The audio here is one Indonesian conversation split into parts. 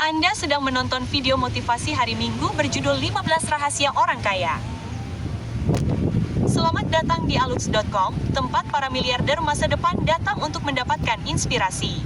Anda sedang menonton video motivasi hari Minggu berjudul 15 Rahasia Orang Kaya. Selamat datang di alux.com, tempat para miliarder masa depan datang untuk mendapatkan inspirasi.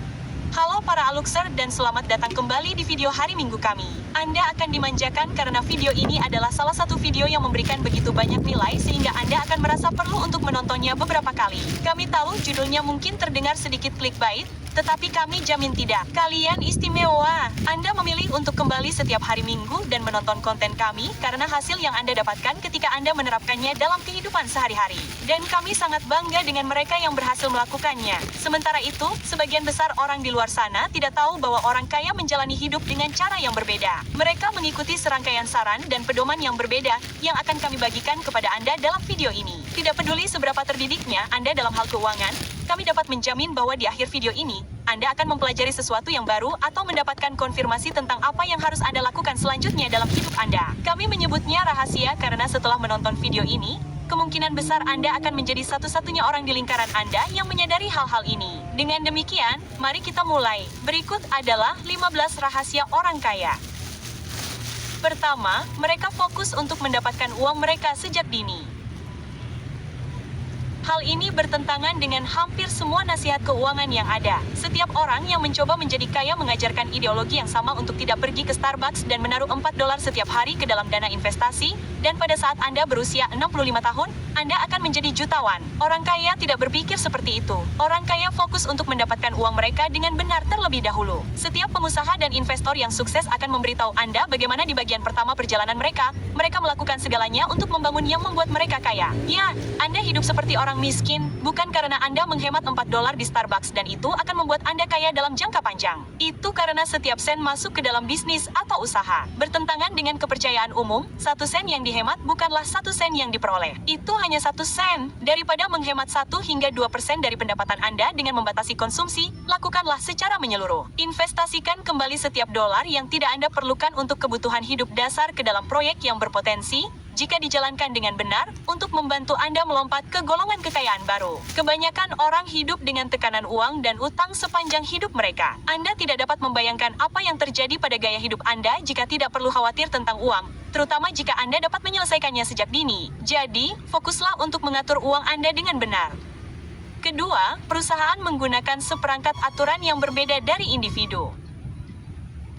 Halo para aluxer dan selamat datang kembali di video hari Minggu kami. Anda akan dimanjakan karena video ini adalah salah satu video yang memberikan begitu banyak nilai sehingga Anda akan merasa perlu untuk menontonnya beberapa kali. Kami tahu judulnya mungkin terdengar sedikit clickbait, tetapi kami jamin tidak. Kalian istimewa. Anda memilih untuk kembali setiap hari Minggu dan menonton konten kami karena hasil yang Anda dapatkan ketika Anda menerapkannya dalam kehidupan sehari-hari. Dan kami sangat bangga dengan mereka yang berhasil melakukannya. Sementara itu, sebagian besar orang di luar sana tidak tahu bahwa orang kaya menjalani hidup dengan cara yang berbeda. Mereka mengikuti serangkaian saran dan pedoman yang berbeda yang akan kami bagikan kepada Anda dalam video ini. Tidak peduli seberapa terdidiknya Anda dalam hal keuangan, kami dapat menjamin bahwa di akhir video ini, Anda akan mempelajari sesuatu yang baru atau mendapatkan konfirmasi tentang apa yang harus Anda lakukan selanjutnya dalam hidup Anda. Kami menyebutnya rahasia karena setelah menonton video ini, kemungkinan besar Anda akan menjadi satu-satunya orang di lingkaran Anda yang menyadari hal-hal ini. Dengan demikian, mari kita mulai. Berikut adalah 15 rahasia orang kaya. Pertama, mereka fokus untuk mendapatkan uang mereka sejak dini. Hal ini bertentangan dengan hampir semua nasihat keuangan yang ada. Setiap orang yang mencoba menjadi kaya mengajarkan ideologi yang sama untuk tidak pergi ke Starbucks dan menaruh $4 setiap hari ke dalam dana investasi, dan pada saat Anda berusia 65 tahun, Anda akan menjadi jutawan. Orang kaya tidak berpikir seperti itu. Orang kaya fokus untuk mendapatkan uang mereka dengan benar terlebih dahulu. Setiap pengusaha dan investor yang sukses akan memberitahu Anda bagaimana di bagian pertama perjalanan mereka melakukan segalanya untuk membangun yang membuat mereka kaya. Ya, Anda hidup seperti orang miskin, bukan karena Anda menghemat $4 di Starbucks dan itu akan membuat Anda kaya dalam jangka panjang. Itu karena setiap sen masuk ke dalam bisnis atau usaha. Bertentangan dengan kepercayaan umum, 1 sen yang dihemat bukanlah 1 sen yang diperoleh. Itu hanya 1 sen. Daripada menghemat 1 hingga 2% dari pendapatan Anda dengan membatasi konsumsi, lakukanlah secara menyeluruh. Investasikan kembali setiap dolar yang tidak Anda perlukan untuk kebutuhan hidup dasar ke dalam proyek yang berpotensi, jika dijalankan dengan benar, untuk membantu Anda melompat ke golongan kekayaan baru. Kebanyakan orang hidup dengan tekanan uang dan utang sepanjang hidup mereka. Anda tidak dapat membayangkan apa yang terjadi pada gaya hidup Anda jika tidak perlu khawatir tentang uang, terutama jika Anda dapat menyelesaikannya sejak dini. Jadi, fokuslah untuk mengatur uang Anda dengan benar. Kedua, perusahaan menggunakan seperangkat aturan yang berbeda dari individu.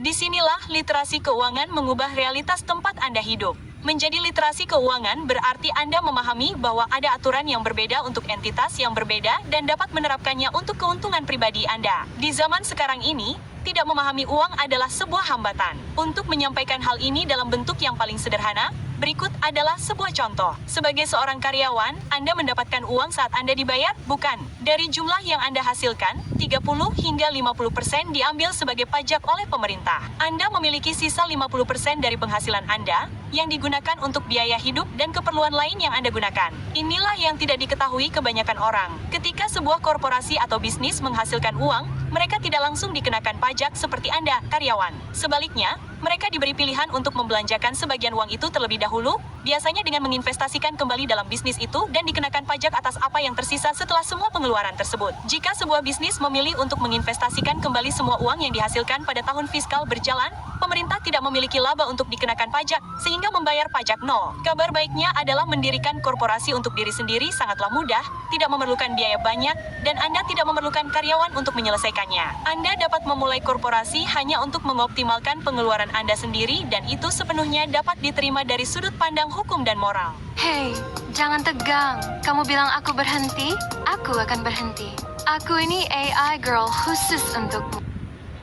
Disinilah literasi keuangan mengubah realitas tempat Anda hidup. Menjadi literasi keuangan berarti Anda memahami bahwa ada aturan yang berbeda untuk entitas yang berbeda dan dapat menerapkannya untuk keuntungan pribadi Anda. Di zaman sekarang ini, tidak memahami uang adalah sebuah hambatan. Untuk menyampaikan hal ini dalam bentuk yang paling sederhana, berikut adalah sebuah contoh. Sebagai seorang karyawan, Anda mendapatkan uang saat Anda dibayar? Bukan. Dari jumlah yang Anda hasilkan, 30 hingga 50% diambil sebagai pajak oleh pemerintah. Anda memiliki sisa 50% dari penghasilan Anda, yang digunakan untuk biaya hidup dan keperluan lain yang Anda gunakan. Inilah yang tidak diketahui kebanyakan orang. Ketika sebuah korporasi atau bisnis menghasilkan uang, mereka tidak langsung dikenakan pajak seperti Anda, karyawan. Sebaliknya, mereka diberi pilihan untuk membelanjakan sebagian uang itu terlebih dahulu, biasanya dengan menginvestasikan kembali dalam bisnis itu dan dikenakan pajak atas apa yang tersisa setelah semua pengeluaran tersebut. Jika sebuah bisnis memilih untuk menginvestasikan kembali semua uang yang dihasilkan pada tahun fiskal berjalan, pemerintah tidak memiliki laba untuk dikenakan pajak, sehingga membayar pajak nol. Kabar baiknya adalah mendirikan korporasi untuk diri sendiri sangatlah mudah, tidak memerlukan biaya banyak, dan Anda tidak memerlukan karyawan untuk menyelesaikannya. Anda dapat memulai korporasi hanya untuk mengoptimalkan pengeluaran Anda sendiri dan itu sepenuhnya dapat diterima dari sudut pandang hukum dan moral. Hei, jangan tegang. Kamu bilang aku berhenti? Aku akan berhenti. Aku ini AI girl khusus untukmu.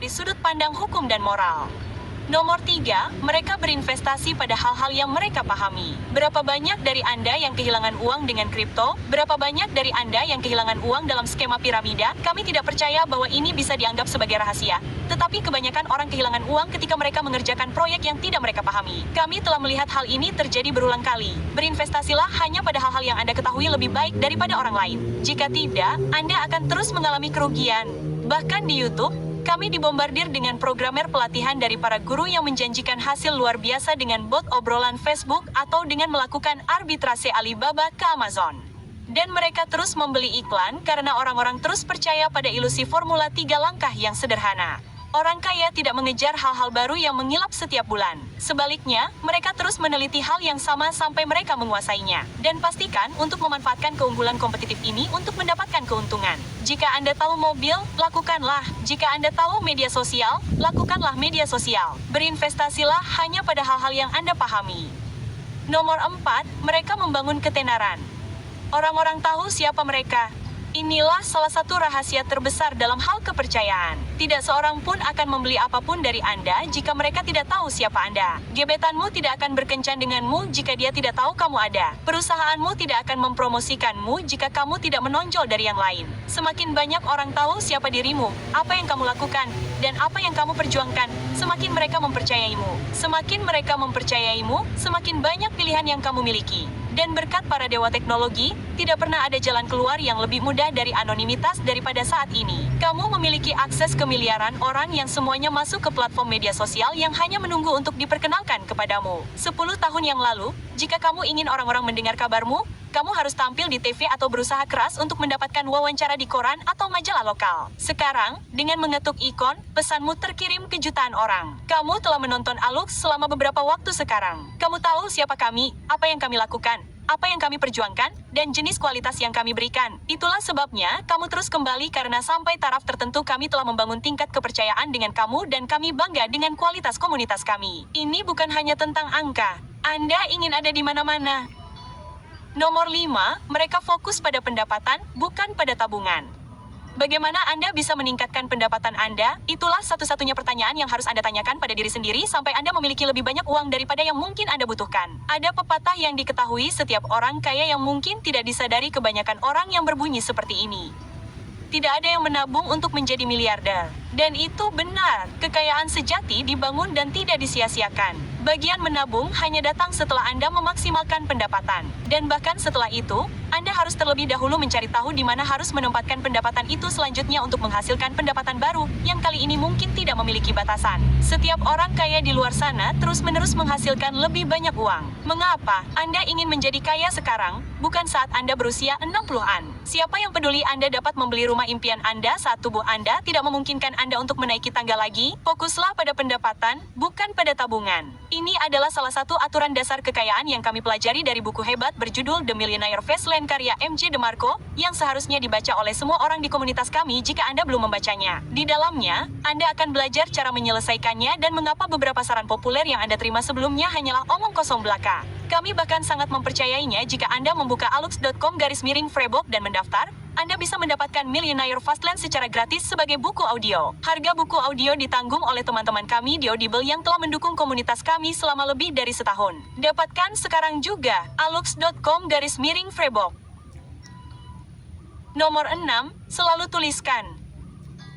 Di sudut pandang hukum dan moral. Nomor 3, mereka berinvestasi pada hal-hal yang mereka pahami. Berapa banyak dari Anda yang kehilangan uang dengan kripto? Berapa banyak dari Anda yang kehilangan uang dalam skema piramida? Kami tidak percaya bahwa ini bisa dianggap sebagai rahasia. Tetapi kebanyakan orang kehilangan uang ketika mereka mengerjakan proyek yang tidak mereka pahami. Kami telah melihat hal ini terjadi berulang kali. Berinvestasilah hanya pada hal-hal yang Anda ketahui lebih baik daripada orang lain. Jika tidak, Anda akan terus mengalami kerugian. Bahkan di YouTube, kami dibombardir dengan programmer pelatihan dari para guru yang menjanjikan hasil luar biasa dengan bot obrolan Facebook atau dengan melakukan arbitrase Alibaba ke Amazon. Dan mereka terus membeli iklan karena orang-orang terus percaya pada ilusi formula 3 langkah yang sederhana. Orang kaya tidak mengejar hal-hal baru yang mengilap setiap bulan. Sebaliknya, mereka terus meneliti hal yang sama sampai mereka menguasainya. Dan pastikan untuk memanfaatkan keunggulan kompetitif ini untuk mendapatkan keuntungan. Jika Anda tahu mobil, lakukanlah. Jika Anda tahu media sosial, lakukanlah media sosial. Berinvestasilah hanya pada hal-hal yang Anda pahami. Nomor 4, mereka membangun ketenaran. Orang-orang tahu siapa mereka. Inilah salah satu rahasia terbesar dalam hal kepercayaan. Tidak seorang pun akan membeli apapun dari Anda jika mereka tidak tahu siapa Anda. Gebetanmu tidak akan berkencan denganmu jika dia tidak tahu kamu ada. Perusahaanmu tidak akan mempromosikanmu jika kamu tidak menonjol dari yang lain. Semakin banyak orang tahu siapa dirimu, apa yang kamu lakukan, dan apa yang kamu perjuangkan, semakin mereka mempercayaimu. Semakin mereka mempercayaimu, semakin banyak pilihan yang kamu miliki. Dan berkat para dewa teknologi, tidak pernah ada jalan keluar yang lebih mudah dari anonimitas daripada saat ini. Kamu memiliki akses ke miliaran orang yang semuanya masuk ke platform media sosial yang hanya menunggu untuk diperkenalkan kepadamu. 10 tahun yang lalu, jika kamu ingin orang-orang mendengar kabarmu, kamu harus tampil di TV atau berusaha keras untuk mendapatkan wawancara di koran atau majalah lokal. Sekarang, dengan mengetuk ikon, pesanmu terkirim ke jutaan orang. Kamu telah menonton Alux selama beberapa waktu sekarang. Kamu tahu siapa kami, apa yang kami lakukan, apa yang kami perjuangkan, dan jenis kualitas yang kami berikan. Itulah sebabnya, kamu terus kembali karena sampai taraf tertentu kami telah membangun tingkat kepercayaan dengan kamu dan kami bangga dengan kualitas komunitas kami. Ini bukan hanya tentang angka. Anda ingin ada di mana-mana. Nomor 5, mereka fokus pada pendapatan, bukan pada tabungan. Bagaimana Anda bisa meningkatkan pendapatan Anda? Itulah satu-satunya pertanyaan yang harus Anda tanyakan pada diri sendiri sampai Anda memiliki lebih banyak uang daripada yang mungkin Anda butuhkan. Ada pepatah yang diketahui setiap orang kaya yang mungkin tidak disadari kebanyakan orang yang berbunyi seperti ini. Tidak ada yang menabung untuk menjadi miliarder. Dan itu benar, kekayaan sejati dibangun dan tidak disia-siakan. Bagian menabung hanya datang setelah Anda memaksimalkan pendapatan. Dan bahkan setelah itu, Anda harus terlebih dahulu mencari tahu di mana harus menempatkan pendapatan itu selanjutnya untuk menghasilkan pendapatan baru, yang kali ini mungkin tidak memiliki batasan. Setiap orang kaya di luar sana terus-menerus menghasilkan lebih banyak uang. Mengapa Anda ingin menjadi kaya sekarang, bukan saat Anda berusia 60-an? Siapa yang peduli Anda dapat membeli rumah impian Anda saat tubuh Anda tidak memungkinkan Anda untuk menaiki tangga lagi? Fokuslah pada pendapatan, bukan pada tabungan. Ini adalah salah satu aturan dasar kekayaan yang kami pelajari dari buku hebat berjudul The Millionaire Fastland karya M.J. DeMarco, yang seharusnya dibaca oleh semua orang di komunitas kami jika Anda belum membacanya. Di dalamnya, Anda akan belajar cara menyelesaikannya dan mengapa beberapa saran populer yang Anda terima sebelumnya hanyalah omong kosong belaka. Kami bahkan sangat mempercayainya jika Anda membuka alux.com/Freiburg dan mendaftar. Anda bisa mendapatkan Millionaire Fastland secara gratis sebagai buku audio. Harga buku audio ditanggung oleh teman-teman kami di Audible yang telah mendukung komunitas kami selama lebih dari setahun. Dapatkan sekarang juga, alux.com/Freiburg. Nomor 6, selalu tuliskan.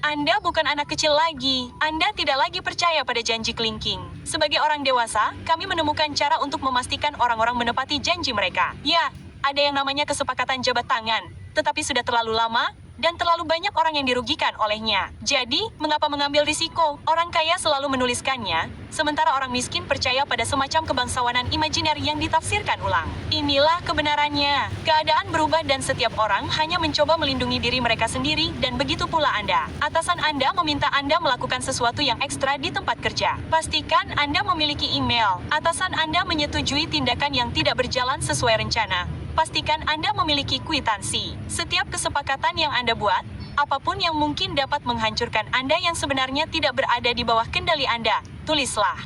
Anda bukan anak kecil lagi. Anda tidak lagi percaya pada janji kelingking. Sebagai orang dewasa, kami menemukan cara untuk memastikan orang-orang menepati janji mereka. Ya, ada yang namanya kesepakatan jabat tangan, tetapi sudah terlalu lama, dan terlalu banyak orang yang dirugikan olehnya. Jadi, mengapa mengambil risiko? Orang kaya selalu menuliskannya, sementara orang miskin percaya pada semacam kebangsawanan imajiner yang ditafsirkan ulang. Inilah kebenarannya. Keadaan berubah dan setiap orang hanya mencoba melindungi diri mereka sendiri, dan begitu pula Anda. Atasan Anda meminta Anda melakukan sesuatu yang ekstra di tempat kerja. Pastikan Anda memiliki email. Atasan Anda menyetujui tindakan yang tidak berjalan sesuai rencana. Pastikan Anda memiliki kwitansi. Setiap kesepakatan yang Anda buat, apapun yang mungkin dapat menghancurkan Anda yang sebenarnya tidak berada di bawah kendali Anda, tulislah.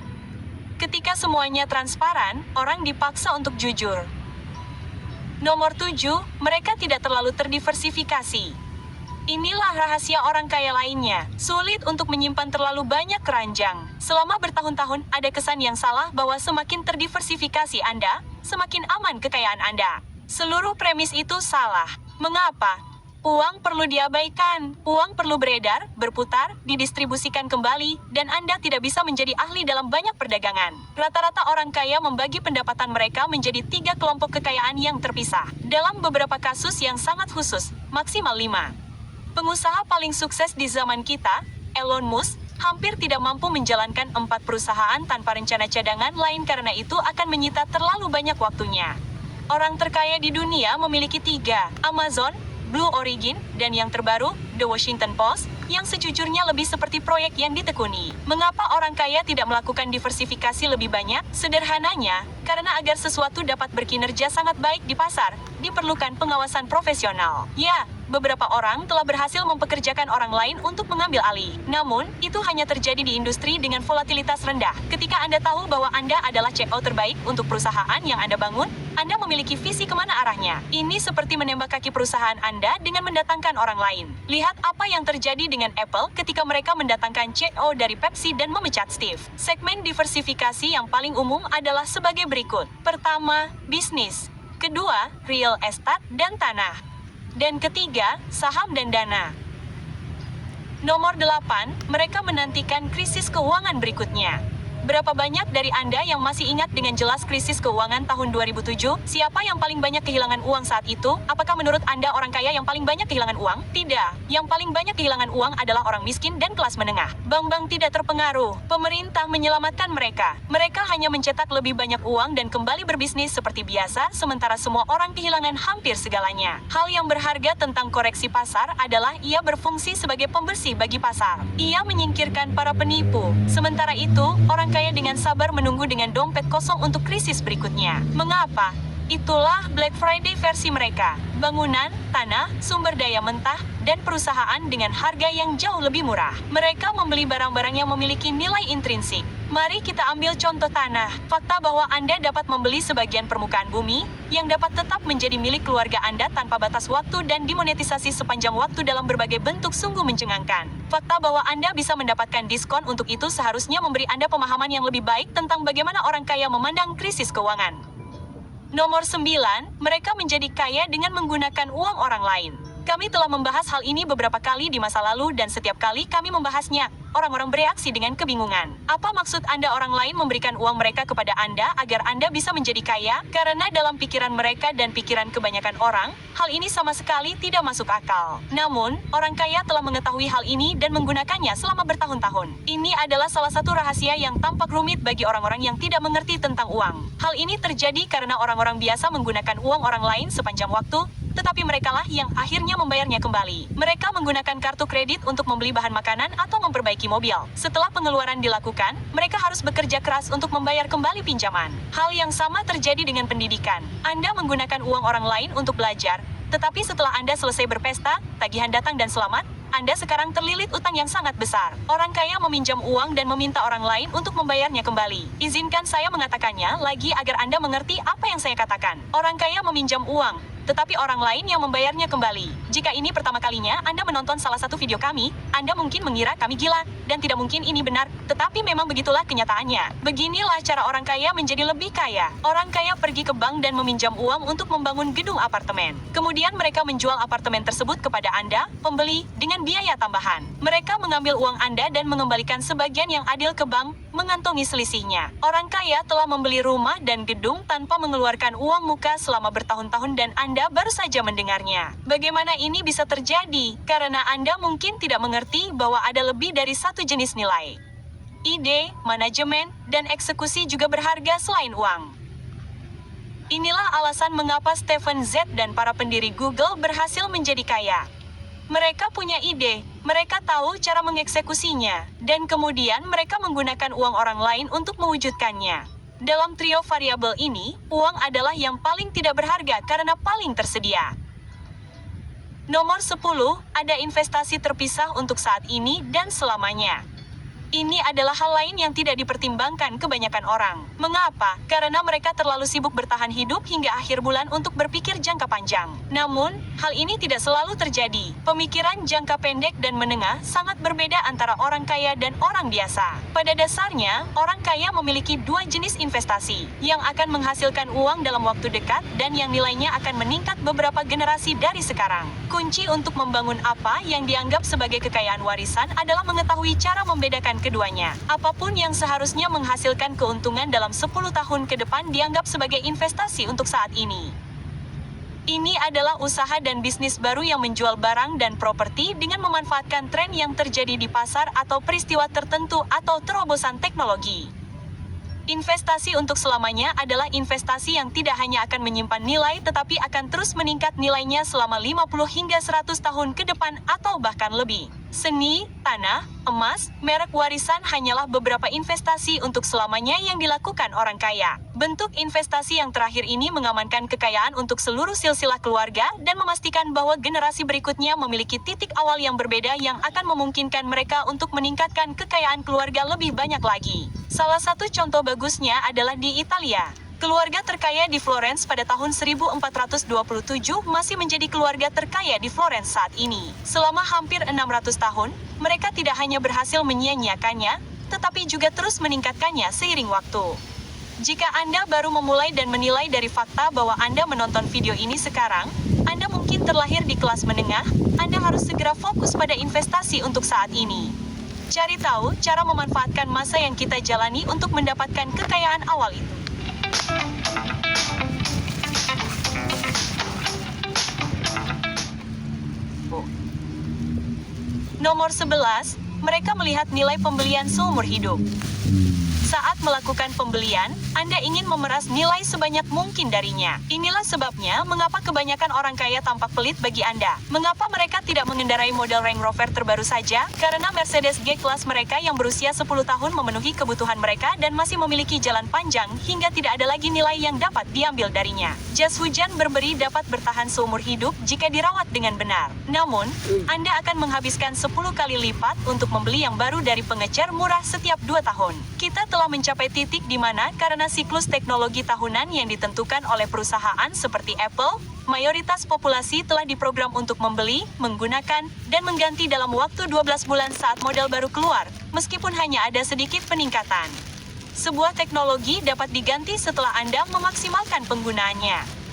Ketika semuanya transparan, orang dipaksa untuk jujur. Nomor 7, mereka tidak terlalu terdiversifikasi. Inilah rahasia orang kaya lainnya. Sulit untuk menyimpan terlalu banyak keranjang. Selama bertahun-tahun, ada kesan yang salah bahwa semakin terdiversifikasi Anda, semakin aman kekayaan Anda. Seluruh premis itu salah. Mengapa? Uang perlu diabaikan, uang perlu beredar, berputar, didistribusikan kembali, dan Anda tidak bisa menjadi ahli dalam banyak perdagangan. Rata-rata orang kaya membagi pendapatan mereka menjadi 3 kelompok kekayaan yang terpisah. Dalam beberapa kasus yang sangat khusus, maksimal 5. Pengusaha paling sukses di zaman kita, Elon Musk, hampir tidak mampu menjalankan 4 perusahaan tanpa rencana cadangan lain karena itu akan menyita terlalu banyak waktunya. Orang terkaya di dunia memiliki 3, Amazon, Blue Origin, dan yang terbaru, The Washington Post, yang sejujurnya lebih seperti proyek yang ditekuni. Mengapa orang kaya tidak melakukan diversifikasi lebih banyak? Sederhananya, karena agar sesuatu dapat berkinerja sangat baik di pasar, diperlukan pengawasan profesional. Ya, beberapa orang telah berhasil mempekerjakan orang lain untuk mengambil alih. Namun, itu hanya terjadi di industri dengan volatilitas rendah. Ketika Anda tahu bahwa Anda adalah check-out terbaik untuk perusahaan yang Anda bangun, Anda memiliki visi kemana arahnya. Ini seperti menembak kaki perusahaan Anda dengan mendatangkan orang lain. Lihat apa yang terjadi dengan Apple ketika mereka mendatangkan CEO dari Pepsi dan memecat Steve. Segmen diversifikasi yang paling umum adalah sebagai berikut. Pertama, bisnis. Kedua, real estate dan tanah. Dan ketiga, saham dan dana. Nomor 8, mereka menantikan krisis keuangan berikutnya. Berapa banyak dari Anda yang masih ingat dengan jelas krisis keuangan tahun 2007? Siapa yang paling banyak kehilangan uang saat itu? Apakah menurut Anda orang kaya yang paling banyak kehilangan uang? Tidak. Yang paling banyak kehilangan uang adalah orang miskin dan kelas menengah. Bank-bank tidak terpengaruh. Pemerintah menyelamatkan mereka. Mereka hanya mencetak lebih banyak uang dan kembali berbisnis seperti biasa, sementara semua orang kehilangan hampir segalanya. Hal yang berharga tentang koreksi pasar adalah ia berfungsi sebagai pembersih bagi pasar. Ia menyingkirkan para penipu. Sementara itu, orang kaya dengan sabar menunggu dengan dompet kosong untuk krisis berikutnya. Mengapa? Itulah Black Friday versi mereka. Bangunan, tanah, sumber daya mentah, dan perusahaan dengan harga yang jauh lebih murah. Mereka membeli barang-barang yang memiliki nilai intrinsik. Mari kita ambil contoh tanah. Fakta bahwa Anda dapat membeli sebagian permukaan bumi yang dapat tetap menjadi milik keluarga Anda tanpa batas waktu dan dimonetisasi sepanjang waktu dalam berbagai bentuk sungguh mencengangkan. Fakta bahwa Anda bisa mendapatkan diskon untuk itu seharusnya memberi Anda pemahaman yang lebih baik tentang bagaimana orang kaya memandang krisis keuangan. Nomor 9, mereka menjadi kaya dengan menggunakan uang orang lain. Kami telah membahas hal ini beberapa kali di masa lalu dan setiap kali kami membahasnya, orang-orang bereaksi dengan kebingungan. Apa maksud Anda orang lain memberikan uang mereka kepada Anda agar Anda bisa menjadi kaya? Karena dalam pikiran mereka dan pikiran kebanyakan orang, hal ini sama sekali tidak masuk akal. Namun, orang kaya telah mengetahui hal ini dan menggunakannya selama bertahun-tahun. Ini adalah salah satu rahasia yang tampak rumit bagi orang-orang yang tidak mengerti tentang uang. Hal ini terjadi karena orang-orang biasa menggunakan uang orang lain sepanjang waktu, tetapi merekalah yang akhirnya membayarnya kembali. Mereka menggunakan kartu kredit untuk membeli bahan makanan atau memperbaiki mobil. Setelah pengeluaran dilakukan, mereka harus bekerja keras untuk membayar kembali pinjaman. Hal yang sama terjadi dengan pendidikan. Anda menggunakan uang orang lain untuk belajar, tetapi setelah Anda selesai berpesta, tagihan datang dan selamat, Anda sekarang terlilit utang yang sangat besar. Orang kaya meminjam uang dan meminta orang lain untuk membayarnya kembali. Izinkan saya mengatakannya lagi agar Anda mengerti apa yang saya katakan. Orang kaya meminjam uang, tetapi orang lain yang membayarnya kembali. Jika ini pertama kalinya Anda menonton salah satu video kami, Anda mungkin mengira kami gila, dan tidak mungkin ini benar, tetapi memang begitulah kenyataannya. Beginilah cara orang kaya menjadi lebih kaya. Orang kaya pergi ke bank dan meminjam uang untuk membangun gedung apartemen. Kemudian mereka menjual apartemen tersebut kepada Anda, pembeli, dengan biaya tambahan. Mereka mengambil uang Anda dan mengembalikan sebagian yang adil ke bank, mengantongi selisihnya. Orang kaya telah membeli rumah dan gedung tanpa mengeluarkan uang muka selama bertahun-tahun dan Anda baru saja mendengarnya. Bagaimana ini bisa terjadi? Karena Anda mungkin tidak mengerti bahwa ada lebih dari satu jenis nilai. Ide, manajemen, dan eksekusi juga berharga selain uang. Inilah alasan mengapa Stephen Z dan para pendiri Google berhasil menjadi kaya. Mereka punya ide, mereka tahu cara mengeksekusinya, dan kemudian mereka menggunakan uang orang lain untuk mewujudkannya. Dalam trio variabel ini, uang adalah yang paling tidak berharga karena paling tersedia. Nomor 10, ada investasi terpisah untuk saat ini dan selamanya. Ini adalah hal lain yang tidak dipertimbangkan kebanyakan orang. Mengapa? Karena mereka terlalu sibuk bertahan hidup hingga akhir bulan untuk berpikir jangka panjang. Namun, hal ini tidak selalu terjadi. Pemikiran jangka pendek dan menengah sangat berbeda antara orang kaya dan orang biasa. Pada dasarnya, orang kaya memiliki dua jenis investasi, yang akan menghasilkan uang dalam waktu dekat dan yang nilainya akan meningkat beberapa generasi dari sekarang. Kunci untuk membangun apa yang dianggap sebagai kekayaan warisan adalah mengetahui cara membedakan keduanya. Apapun yang seharusnya menghasilkan keuntungan dalam 10 tahun ke depan dianggap sebagai investasi untuk saat ini. Ini adalah usaha dan bisnis baru yang menjual barang dan properti dengan memanfaatkan tren yang terjadi di pasar atau peristiwa tertentu atau terobosan teknologi. Investasi untuk selamanya adalah investasi yang tidak hanya akan menyimpan nilai tetapi akan terus meningkat nilainya selama 50 hingga 100 tahun ke depan atau bahkan lebih. Seni, tanah, emas, merek warisan hanyalah beberapa investasi untuk selamanya yang dilakukan orang kaya. Bentuk investasi yang terakhir ini mengamankan kekayaan untuk seluruh silsilah keluarga dan memastikan bahwa generasi berikutnya memiliki titik awal yang berbeda yang akan memungkinkan mereka untuk meningkatkan kekayaan keluarga lebih banyak lagi. Salah satu contoh bagusnya adalah di Italia. Keluarga terkaya di Florence pada tahun 1427 masih menjadi keluarga terkaya di Florence saat ini. Selama hampir 600 tahun, mereka tidak hanya berhasil menyia-nyiakannya, tetapi juga terus meningkatkannya seiring waktu. Jika Anda baru memulai dan menilai dari fakta bahwa Anda menonton video ini sekarang, Anda mungkin terlahir di kelas menengah, Anda harus segera fokus pada investasi untuk saat ini. Cari tahu cara memanfaatkan masa yang kita jalani untuk mendapatkan kekayaan awal itu. Nomor 11, mereka melihat nilai pembelian seumur hidup. Saat melakukan pembelian, Anda ingin memeras nilai sebanyak mungkin darinya. Inilah sebabnya mengapa kebanyakan orang kaya tampak pelit bagi Anda. Mengapa mereka tidak mengendarai model Range Rover terbaru saja? Karena Mercedes G-Class mereka yang berusia 10 tahun memenuhi kebutuhan mereka dan masih memiliki jalan panjang hingga tidak ada lagi nilai yang dapat diambil darinya. Jas hujan berberi dapat bertahan seumur hidup jika dirawat dengan benar. Namun, Anda akan menghabiskan 10 kali lipat untuk membeli yang baru dari pengecer murah setiap 2 tahun. Kita telah mencapai titik di mana karena siklus teknologi tahunan yang ditentukan oleh perusahaan seperti Apple, mayoritas populasi telah diprogram untuk membeli, menggunakan, dan mengganti dalam waktu 12 bulan saat model baru keluar, meskipun hanya ada sedikit peningkatan. Sebuah teknologi dapat diganti setelah Anda memaksimalkan penggunaannya.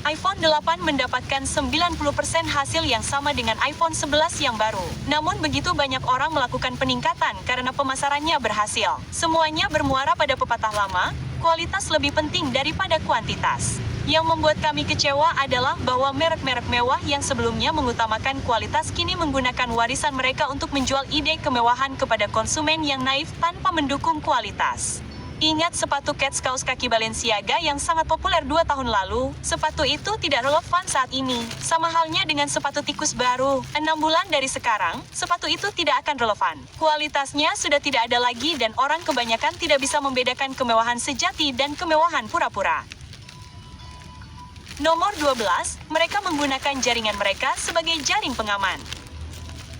iPhone 8 mendapatkan 90% hasil yang sama dengan iPhone 11 yang baru. Namun begitu banyak orang melakukan peningkatan karena pemasarannya berhasil. Semuanya bermuara pada pepatah lama, kualitas lebih penting daripada kuantitas. Yang membuat kami kecewa adalah bahwa merek-merek mewah yang sebelumnya mengutamakan kualitas kini menggunakan warisan mereka untuk menjual ide kemewahan kepada konsumen yang naif tanpa mendukung kualitas. Ingat sepatu Keds kaos kaki Balenciaga yang sangat populer 2 tahun lalu? Sepatu itu tidak relevan saat ini. Sama halnya dengan sepatu tikus baru. 6 bulan dari sekarang, sepatu itu tidak akan relevan. Kualitasnya sudah tidak ada lagi dan orang kebanyakan tidak bisa membedakan kemewahan sejati dan kemewahan pura-pura. Nomor 12, mereka menggunakan jaringan mereka sebagai jaring pengaman.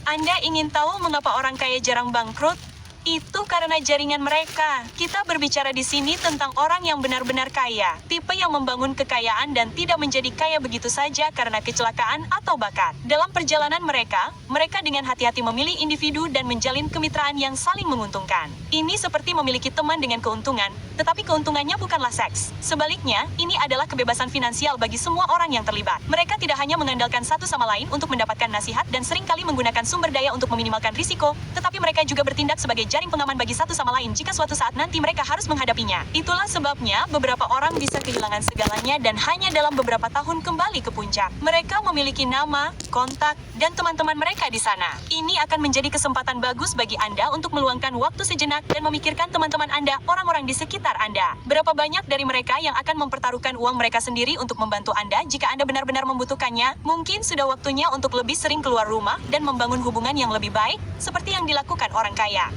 Anda ingin tahu mengapa orang kaya jarang bangkrut? Itu karena jaringan mereka. Kita berbicara di sini tentang orang yang benar-benar kaya, tipe yang membangun kekayaan dan tidak menjadi kaya begitu saja karena kecelakaan atau bakat. Dalam perjalanan mereka dengan hati-hati memilih individu dan menjalin kemitraan yang saling menguntungkan. Ini seperti memiliki teman dengan keuntungan, tetapi keuntungannya bukanlah seks. Sebaliknya, ini adalah kebebasan finansial bagi semua orang yang terlibat. Mereka tidak hanya mengandalkan satu sama lain untuk mendapatkan nasihat dan seringkali menggunakan sumber daya untuk meminimalkan risiko, tetapi mereka juga bertindak sebagai jaring pengaman bagi satu sama lain jika suatu saat nanti mereka harus menghadapinya. Itulah sebabnya beberapa orang bisa kehilangan segalanya dan hanya dalam beberapa tahun kembali ke puncak. Mereka memiliki nama, kontak, dan teman-teman mereka di sana. Ini akan menjadi kesempatan bagus bagi Anda untuk meluangkan waktu sejenak dan memikirkan teman-teman Anda, orang-orang di sekitar Anda. Berapa banyak dari mereka yang akan mempertaruhkan uang mereka sendiri untuk membantu Anda jika Anda benar-benar membutuhkannya? Mungkin sudah waktunya untuk lebih sering keluar rumah dan membangun hubungan yang lebih baik, seperti yang dilakukan orang kaya.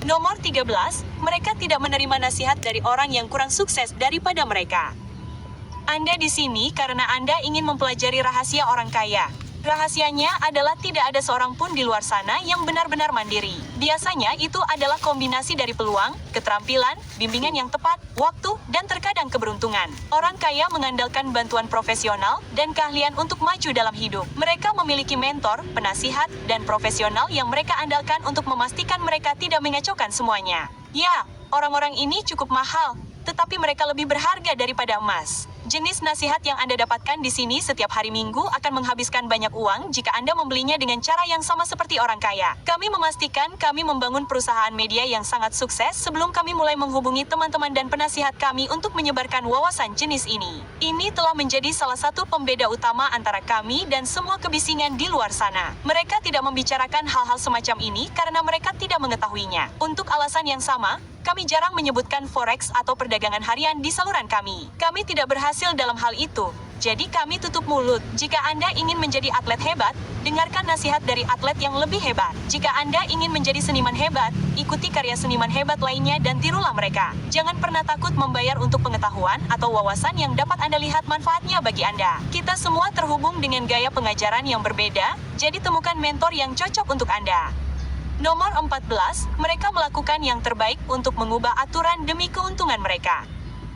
Nomor 13, mereka tidak menerima nasihat dari orang yang kurang sukses daripada mereka. Anda di sini karena Anda ingin mempelajari rahasia orang kaya. Rahasianya adalah tidak ada seorang pun di luar sana yang benar-benar mandiri. Biasanya itu adalah kombinasi dari peluang, keterampilan, bimbingan yang tepat, waktu, dan terkadang keberuntungan. Orang kaya mengandalkan bantuan profesional dan keahlian untuk maju dalam hidup. Mereka memiliki mentor, penasihat, dan profesional yang mereka andalkan untuk memastikan mereka tidak mengacaukan semuanya. Ya, orang-orang ini cukup mahal, tetapi mereka lebih berharga daripada emas. Jenis nasihat yang Anda dapatkan di sini setiap hari Minggu akan menghabiskan banyak uang jika Anda membelinya dengan cara yang sama seperti orang kaya. Kami memastikan kami membangun perusahaan media yang sangat sukses sebelum kami mulai menghubungi teman-teman dan penasihat kami untuk menyebarkan wawasan jenis ini. Ini telah menjadi salah satu pembeda utama antara kami dan semua kebisingan di luar sana. Mereka tidak membicarakan hal-hal semacam ini karena mereka tidak mengetahuinya. Untuk alasan yang sama, Kami jarang menyebutkan forex atau perdagangan harian di saluran kami. Kami tidak berhasil dalam hal itu. Jadi kami tutup mulut. Jika Anda ingin menjadi atlet hebat, dengarkan nasihat dari atlet yang lebih hebat. Jika Anda ingin menjadi seniman hebat, ikuti karya seniman hebat lainnya dan tirulah mereka. Jangan pernah takut membayar untuk pengetahuan atau wawasan yang dapat Anda lihat manfaatnya bagi Anda. Kita semua terhubung dengan gaya pengajaran yang berbeda, jadi temukan mentor yang cocok untuk Anda. Nomor 14, mereka melakukan yang terbaik untuk mengubah aturan demi keuntungan mereka.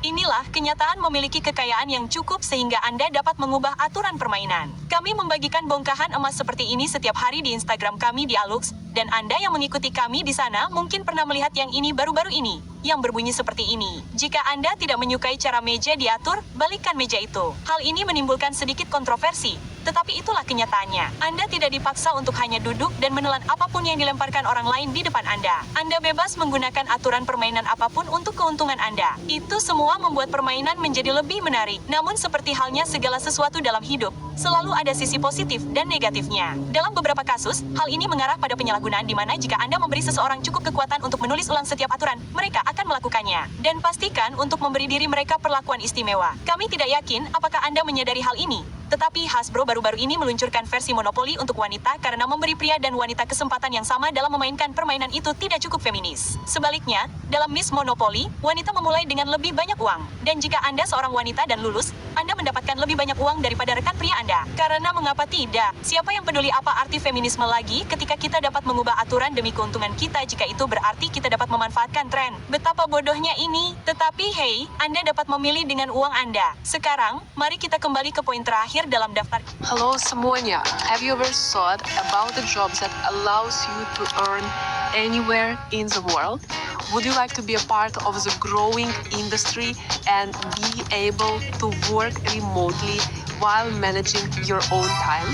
Inilah kenyataan memiliki kekayaan yang cukup sehingga Anda dapat mengubah aturan permainan. Kami membagikan bongkahan emas seperti ini setiap hari di Instagram kami di Alux, dan Anda yang mengikuti kami di sana mungkin pernah melihat yang ini baru-baru ini, yang berbunyi seperti ini. Jika Anda tidak menyukai cara meja diatur, balikkan meja itu. Hal ini menimbulkan sedikit kontroversi, tetapi itulah kenyataannya. Anda tidak dipaksa untuk hanya duduk dan menelan apapun yang dilemparkan orang lain di depan Anda. Anda bebas menggunakan aturan permainan apapun untuk keuntungan Anda. Itu semua membuat permainan menjadi lebih menarik. Namun seperti halnya segala sesuatu dalam hidup, selalu ada sisi positif dan negatifnya. Dalam beberapa kasus, hal ini mengarah pada penyalahgunaan di mana jika Anda memberi seseorang cukup kekuatan untuk menulis ulang setiap aturan, mereka akan melakukannya. Dan pastikan untuk memberi diri mereka perlakuan istimewa. Kami tidak yakin apakah Anda menyadari hal ini. Tetapi Hasbro baru-baru ini meluncurkan versi monopoli untuk wanita karena memberi pria dan wanita kesempatan yang sama dalam memainkan permainan itu tidak cukup feminis. Sebaliknya, dalam Miss Monopoly, wanita memulai dengan lebih banyak uang. Dan jika Anda seorang wanita dan lulus, Anda mendapatkan lebih banyak uang daripada rekan pria Anda. Karena mengapa tidak? Siapa yang peduli apa arti feminisme lagi ketika kita dapat mengubah aturan demi keuntungan kita jika itu berarti kita dapat memanfaatkan tren. Betapa bodohnya ini. Tetapi hey, Anda dapat memilih dengan uang Anda. Sekarang, mari kita kembali ke poin terakhir dalam daftar. Hello semuanya, have you ever thought about the jobs that allows you to earn anywhere in the world? Would you like to be a part of the growing industry and be able to work remotely while managing your own time?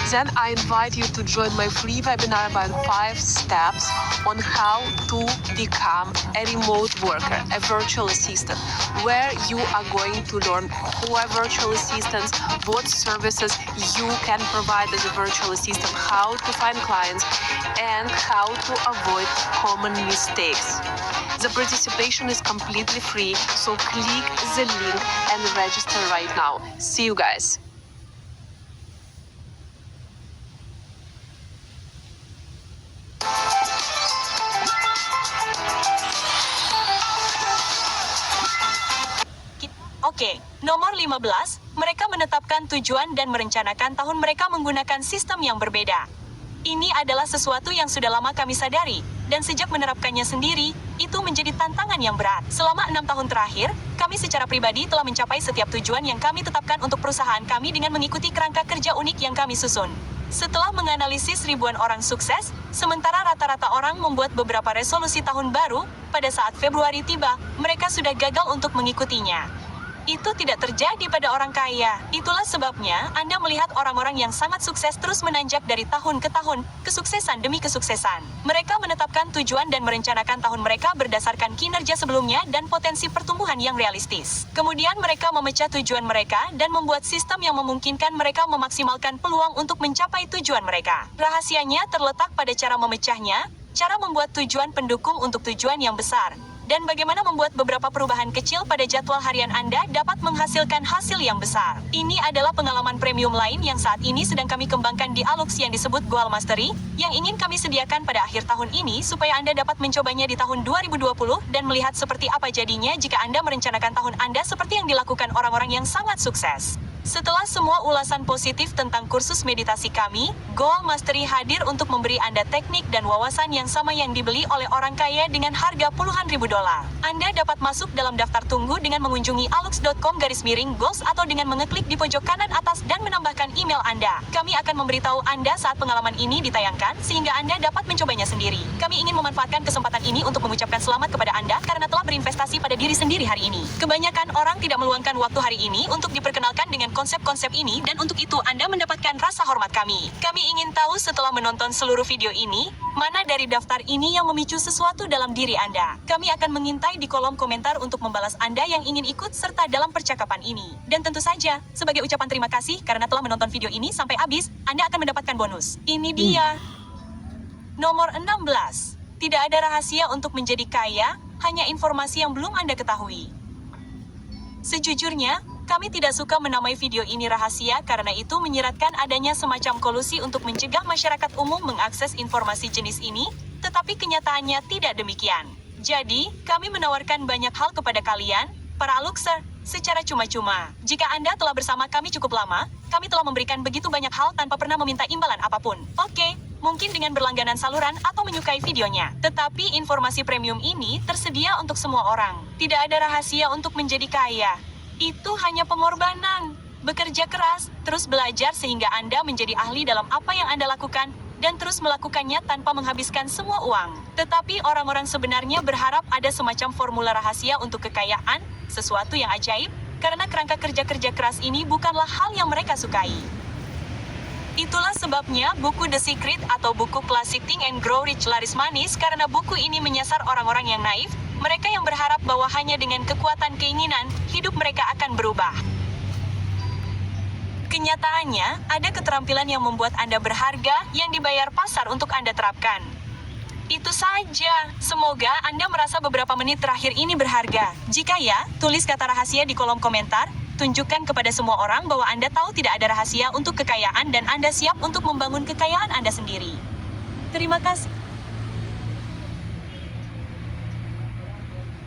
Then I invite you to join my free webinar about 5 steps on how to become a remote worker, a virtual assistant, where you are going to learn who are virtual assistants, what services you can provide as a virtual assistant, how to find clients, and how to avoid common mistakes. The participation is completely free, so click the link and register right now. See you guys. Oke, nomor 15, mereka menetapkan tujuan dan merencanakan tahun mereka menggunakan sistem yang berbeda. Ini adalah sesuatu yang sudah lama kami sadari, dan sejak menerapkannya sendiri, itu menjadi tantangan yang berat. Selama 6 tahun terakhir, kami secara pribadi telah mencapai setiap tujuan yang kami tetapkan untuk perusahaan kami dengan mengikuti kerangka kerja unik yang kami susun. Setelah menganalisis ribuan orang sukses, sementara rata-rata orang membuat beberapa resolusi tahun baru, pada saat Februari tiba, mereka sudah gagal untuk mengikutinya. Itu tidak terjadi pada orang kaya. Itulah sebabnya Anda melihat orang-orang yang sangat sukses terus menanjak dari tahun ke tahun, kesuksesan demi kesuksesan. Mereka menetapkan tujuan dan merencanakan tahun mereka berdasarkan kinerja sebelumnya dan potensi pertumbuhan yang realistis. Kemudian mereka memecah tujuan mereka dan membuat sistem yang memungkinkan mereka memaksimalkan peluang untuk mencapai tujuan mereka. Rahasianya terletak pada cara memecahnya, cara membuat tujuan pendukung untuk tujuan yang besar, dan bagaimana membuat beberapa perubahan kecil pada jadwal harian Anda dapat menghasilkan hasil yang besar. Ini adalah pengalaman premium lain yang saat ini sedang kami kembangkan di Alux yang disebut Goal Mastery, yang ingin kami sediakan pada akhir tahun ini supaya Anda dapat mencobanya di tahun 2020 dan melihat seperti apa jadinya jika Anda merencanakan tahun Anda seperti yang dilakukan orang-orang yang sangat sukses. Setelah semua ulasan positif tentang kursus meditasi kami, Goal Mastery hadir untuk memberi Anda teknik dan wawasan yang sama yang dibeli oleh orang kaya dengan harga puluhan ribu dolar. Anda dapat masuk dalam daftar tunggu dengan mengunjungi alux.com/goals atau dengan mengeklik di pojok kanan atas dan menambahkan email Anda. Kami akan memberitahu Anda saat pengalaman ini ditayangkan sehingga Anda dapat mencobanya sendiri. Kami ingin memanfaatkan kesempatan ini untuk mengucapkan selamat kepada Anda karena telah berinvestasi pada diri sendiri hari ini. Kebanyakan orang tidak meluangkan waktu hari ini untuk diperkenalkan dengan konsep-konsep ini dan untuk itu Anda mendapatkan rasa hormat kami. Kami ingin tahu setelah menonton seluruh video ini, mana dari daftar ini yang memicu sesuatu dalam diri Anda. Kami akan mengintai di kolom komentar untuk membalas Anda yang ingin ikut serta dalam percakapan ini. Dan tentu saja, sebagai ucapan terima kasih karena telah menonton video ini sampai habis, Anda akan mendapatkan bonus. Ini dia. Nomor 16. Tidak ada rahasia untuk menjadi kaya, hanya informasi yang belum Anda ketahui. Sejujurnya, kami tidak suka menamai video ini rahasia karena itu menyiratkan adanya semacam kolusi untuk mencegah masyarakat umum mengakses informasi jenis ini, tetapi kenyataannya tidak demikian. Jadi, kami menawarkan banyak hal kepada kalian, para Aluxer, secara cuma-cuma. Jika Anda telah bersama kami cukup lama, kami telah memberikan begitu banyak hal tanpa pernah meminta imbalan apapun. Oke, mungkin dengan berlangganan saluran atau menyukai videonya. Tetapi informasi premium ini tersedia untuk semua orang. Tidak ada rahasia untuk menjadi kaya. Itu hanya pengorbanan. Bekerja keras, terus belajar sehingga Anda menjadi ahli dalam apa yang Anda lakukan, dan terus melakukannya tanpa menghabiskan semua uang. Tetapi orang-orang sebenarnya berharap ada semacam formula rahasia untuk kekayaan, sesuatu yang ajaib, karena kerangka kerja-kerja keras ini bukanlah hal yang mereka sukai. Itulah sebabnya buku The Secret atau buku klasik Think and Grow Rich laris manis karena buku ini menyasar orang-orang yang naif, mereka yang berharap bahwa hanya dengan kekuatan keinginan, hidup mereka akan berubah. Kenyataannya, ada keterampilan yang membuat Anda berharga yang dibayar pasar untuk Anda terapkan. Itu saja. Semoga Anda merasa beberapa menit terakhir ini berharga. Jika ya, tulis kata rahasia di kolom komentar. Tunjukkan kepada semua orang bahwa Anda tahu tidak ada rahasia untuk kekayaan dan Anda siap untuk membangun kekayaan Anda sendiri. Terima kasih.